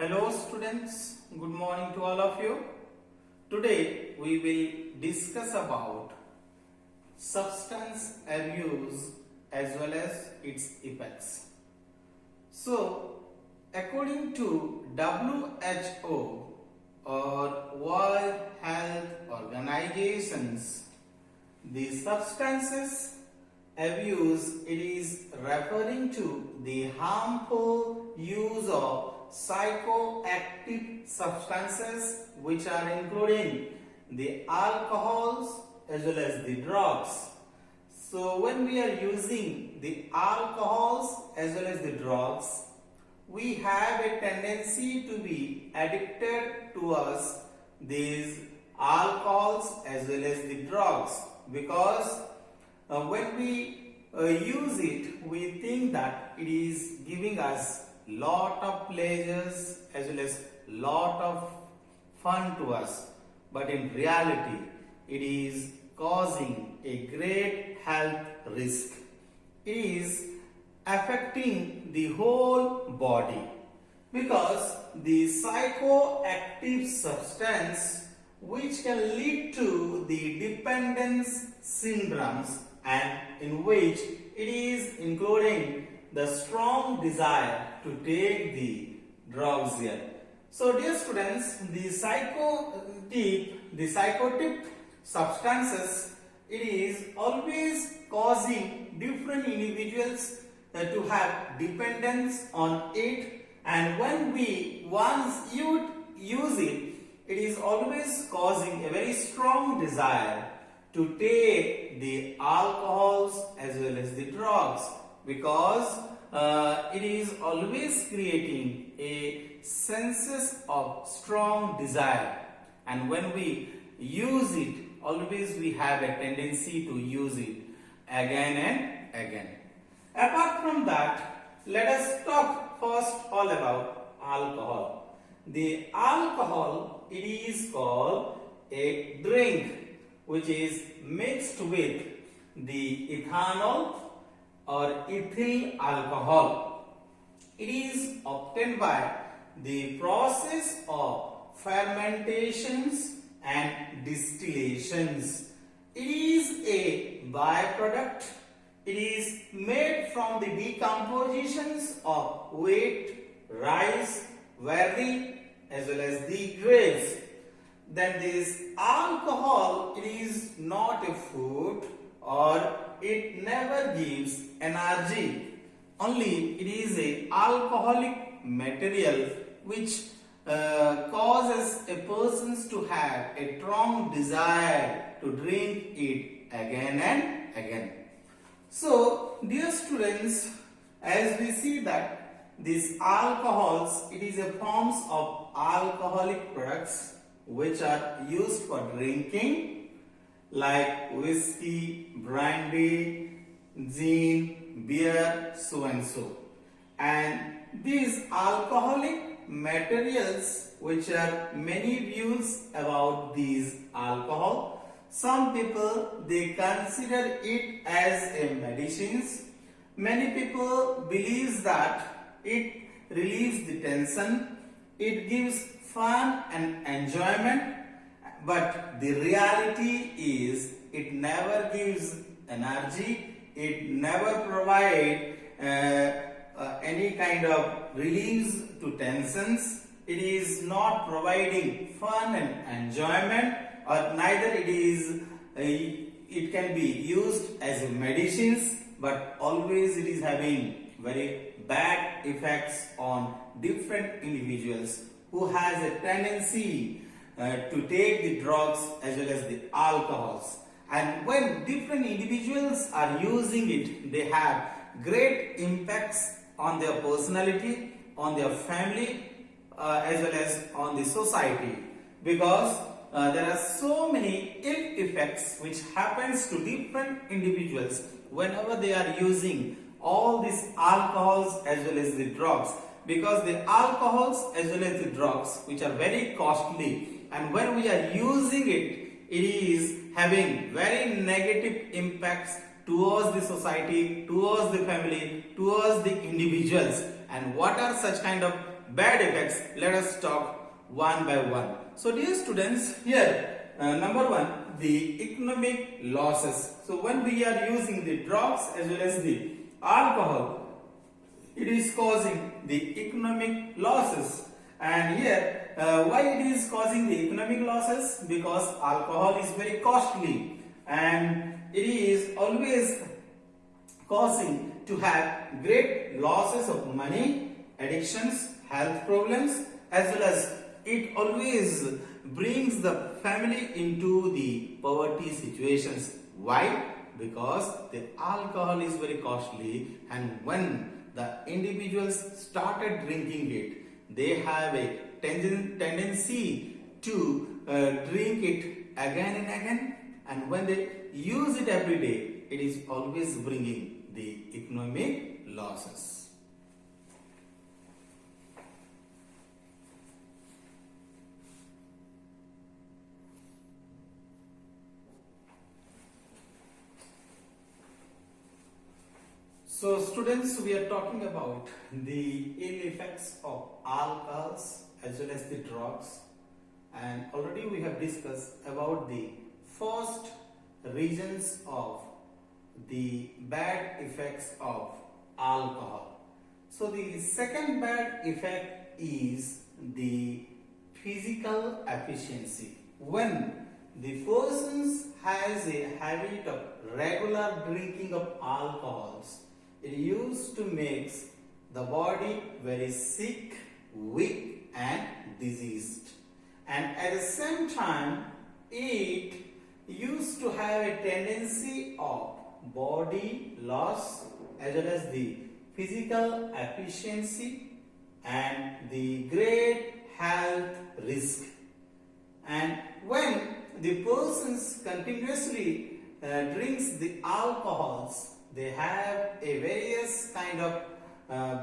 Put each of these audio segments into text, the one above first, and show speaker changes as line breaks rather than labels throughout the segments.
Hello students, good morning to all of you. Today we will discuss about substance abuse as well as its effects. So, according to WHO or World Health Organizations, the substances abuse, it is referring to the harmful use of psychoactive substances which are including the alcohols as well as the drugs. So when we are using the alcohols as well as the drugs, we have a tendency to be addicted towards these alcohols as well as the drugs, because when we use it, we think that it is giving us lot of pleasures as well as lot of fun to us, but in reality it is causing a great health risk. It is affecting the whole body because the psychoactive substance which can lead to the dependence syndromes, and in which it is including the strong desire to take the drugs here. So dear students, the psychoactive substances, it is always causing different individuals to have dependence on it, and when we once use it, it is always causing a very strong desire to take the alcohols as well as the drugs, because it is always creating a sense of strong desire, and when we use it, always we have a tendency to use it again and again. Apart from that, let us talk first all about alcohol. The alcohol, it is called a drink which is mixed with the ethanol or ethyl alcohol. It is obtained by the process of fermentations and distillations. It is a byproduct. It is made from the decompositions of wheat, rice, barley as well as the grapes. Then this alcohol, it is not a food or it never gives energy. Only it is a alcoholic material which causes a person to have a strong desire to drink it again and again. So dear students, as we see that these alcohols, it is a forms of alcoholic products which are used for drinking, like whiskey, brandy, gin, beer, so and so. And these alcoholic materials, which are many views about these alcohol. Some people, they consider it as a medicines. Many people believe that it relieves the tension, it gives fun and enjoyment, but the reality is it never gives energy, it never provides any kind of release to tensions, it is not providing fun and enjoyment, or neither it can be used as medicines, but always it is having very bad effects on different individuals who has a tendency to take the drugs as well as the alcohols. And when different individuals are using it, they have great impacts on their personality, on their family, as well as on the society, because there are so many ill effects which happens to different individuals whenever they are using all these alcohols as well as the drugs, because the alcohols as well as the drugs, which are very costly, and when we are using it, it is having very negative impacts towards the society, towards the family, towards the individuals. And what are such kind of bad effects, let us talk one by one. So dear students, here number one, the economic losses. So when we are using the drugs as well as the alcohol, it is causing the economic losses. And here, why it is causing the economic losses? Because alcohol is very costly and it is always causing to have great losses of money, addictions, health problems, as well as it always brings the family into the poverty situations. Why? Because the alcohol is very costly, and when the individuals started drinking it, they have a tendency to drink it again and again, and when they use it every day, it is always bringing the economic losses. So students, we are talking about the ill effects of alcohols as well as the drugs, and already we have discussed about the first reasons of the bad effects of alcohol. So the second bad effect is the physical efficiency. When the person has a habit of regular drinking of alcohols, it used to make the body very sick, weak and diseased. And at the same time, it used to have a tendency of body loss as well as the physical efficiency and the great health risk. And when the persons continuously drinks the alcohols, they have a various kind of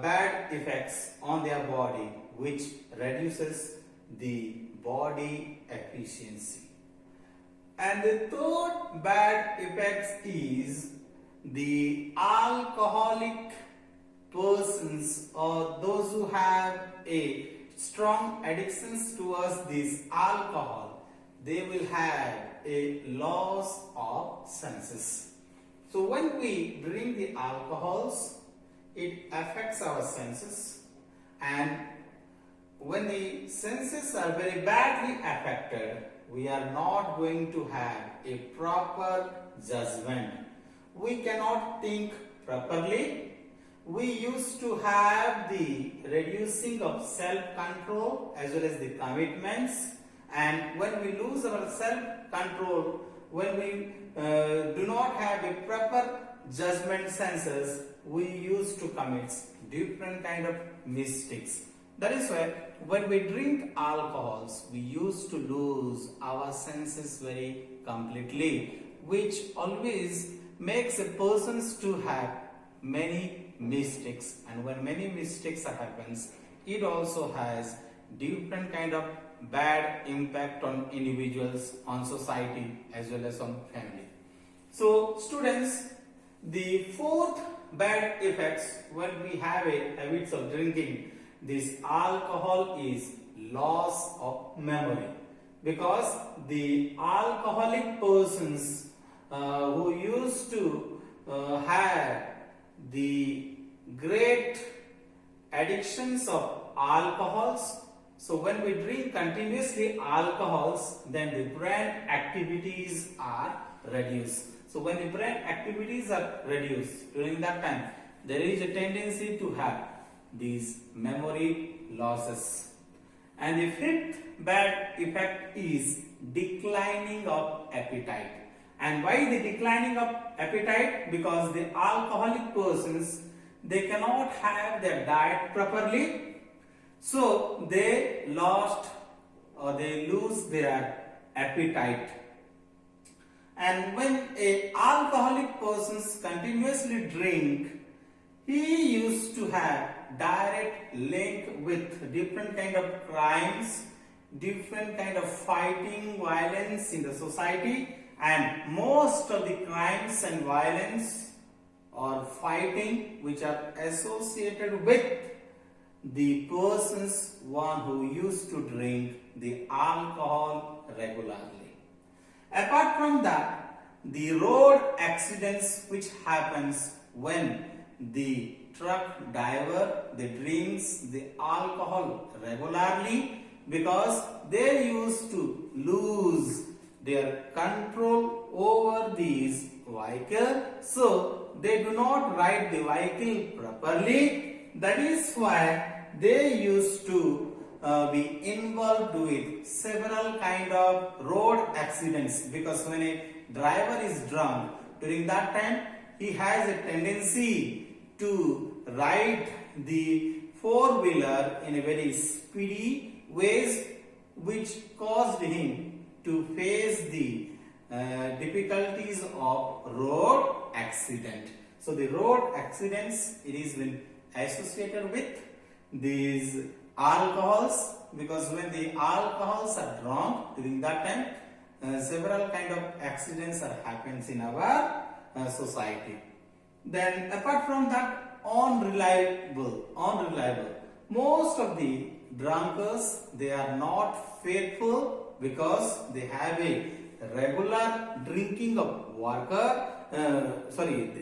bad effects on their body, which reduces the body efficiency. And the third bad effect is the alcoholic persons or those who have a strong addictions towards this alcohol, they will have a loss of senses. So when we drink the alcohols, it affects our senses, and when the senses are very badly affected, we are not going to have a proper judgment. We cannot think properly. We used to have the reducing of self-control as well as the commitments, and when we lose our self-control, when we do not have a proper judgment senses, we used to commit different kind of mistakes. That is why when we drink alcohols, we used to lose our senses very completely, which always makes a person to have many mistakes. And when many mistakes happens, it also has different kind of bad impact on individuals, on society as well as on family. So students, the fourth bad effects when we have a habits of drinking this alcohol is loss of memory, because the alcoholic persons who used to have the great addictions of alcohols, so when we drink continuously alcohols, then the brain activities are reduced. So when the brain activities are reduced, during that time there is a tendency to have these memory losses. And the fifth bad effect is declining of appetite. And why the declining of appetite? Because the alcoholic persons, they cannot have their diet properly, so they lost or they lose their appetite. And when a alcoholic persons continuously drink, he used to have direct link with different kind of crimes, different kind of fighting, violence in the society, and most of the crimes and violence or fighting which are associated with the persons one who used to drink the alcohol regularly. Apart from that, the road accidents which happens when the truck driver they drinks the alcohol regularly because they used to lose their control over these vehicle, so they do not ride the vehicle properly. That is why they used to be involved with several kind of road accidents, because when a driver is drunk during that time he has a tendency to ride the four-wheeler in a very speedy ways, which caused him to face the difficulties of road accident. So the road accidents, it is been associated with these alcohols, because when the alcohols are drunk during that time several kind of accidents are happens in our society. Then apart from that, unreliable, most of the drunkards they are not faithful because they have a regular drinking of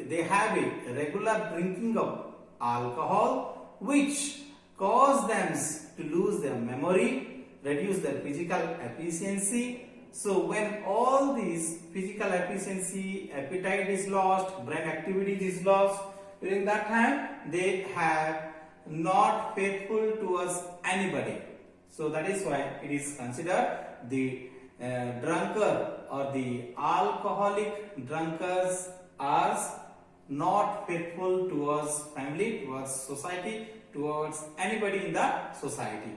they have a regular drinking of alcohol, which cause them to lose their memory, reduce their physical efficiency. So when all these physical efficiency, appetite is lost, brain activity is lost, during that time they have not faithful towards anybody. So that is why it is considered the drunkard or the alcoholic drunkards are not faithful towards family, towards society, towards anybody in the society.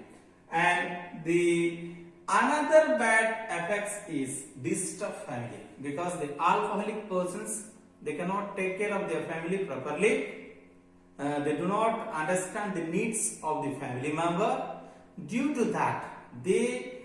And the another bad effects is disturb family, because the alcoholic persons they cannot take care of their family properly. They do not understand the needs of the family member. Due to that, they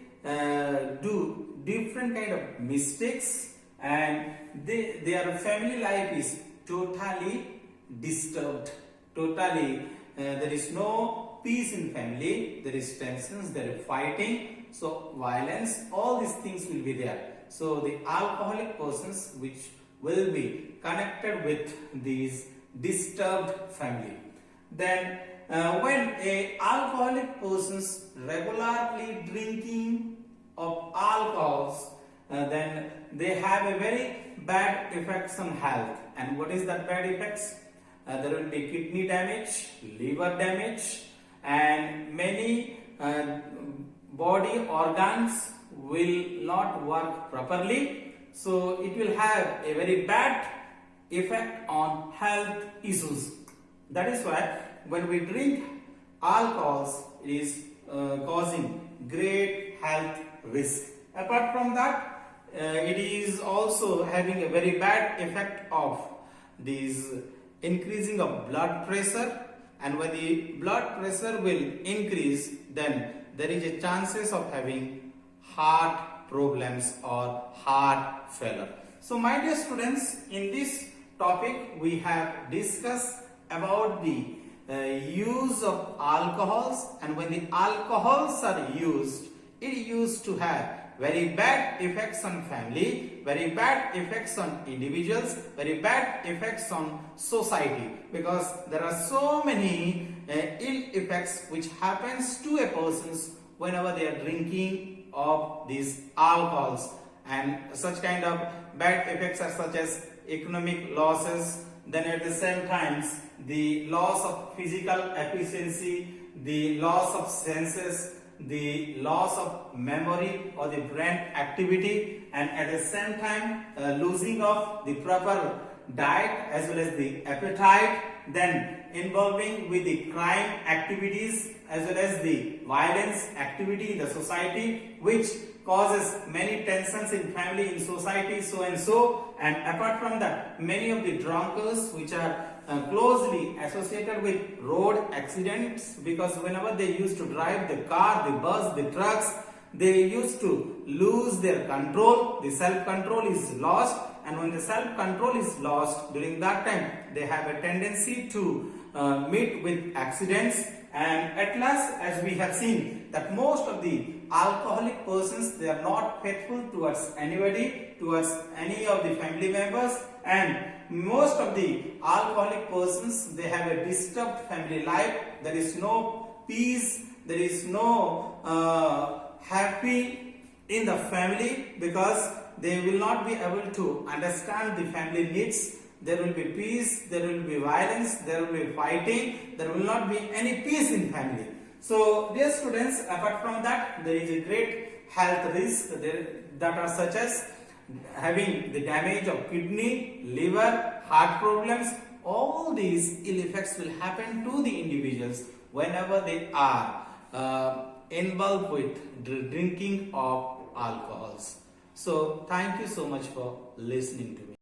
do different kind of mistakes, and their family life is totally disturbed. Totally, there is no peace in family. There is tensions. There is fighting. So violence. All these things will be there. So the alcoholic persons which will be connected with these disturbed family. Then when a alcoholic persons regularly drinking of alcohols, then they have a very bad effects on health. And what is that bad effects? There will be kidney damage, liver damage, and many body organs will not work properly. So it will have a very bad effect on health issues. That is why when we drink alcohols, it is causing great health risk. Apart from that, it is also having a very bad effect of these increasing of blood pressure, and when the blood pressure will increase, then there is a chances of having heart problems or heart failure. So my dear students, in this topic we have discussed about the use of alcohols, and when the alcohols are used, it used to have very bad effects on family, very bad effects on individuals, very bad effects on society, because there are so many ill effects which happens to a person whenever they are drinking of these alcohols. And such kind of bad effects are such as economic losses, then at the same time the loss of physical efficiency, the loss of senses, the loss of memory or the brain activity, and at the same time losing of the proper diet as well as the appetite, then involving with the crime activities as well as the violence activity in the society, which causes many tensions in family, in society, so and so. And apart from that, many of the drunkards which are closely associated with road accidents, because whenever they used to drive the car, the bus, the trucks, they used to lose their control. The self-control is lost, and when the self-control is lost, during that time they have a tendency to meet with accidents. And at last, as we have seen that most of the alcoholic persons, they are not faithful towards anybody, towards any of the family members, and most of the alcoholic persons, they have a disturbed family life. There is no peace, there is no happy in the family, because they will not be able to understand the family needs. There will be peace, there will be violence, there will be fighting, there will not be any peace in family. So dear students, apart from that, there is a great health risk that are such as having the damage of kidney, liver, heart problems. All these ill effects will happen to the individuals whenever they are involved with drinking of alcohols. So thank you so much for listening to me.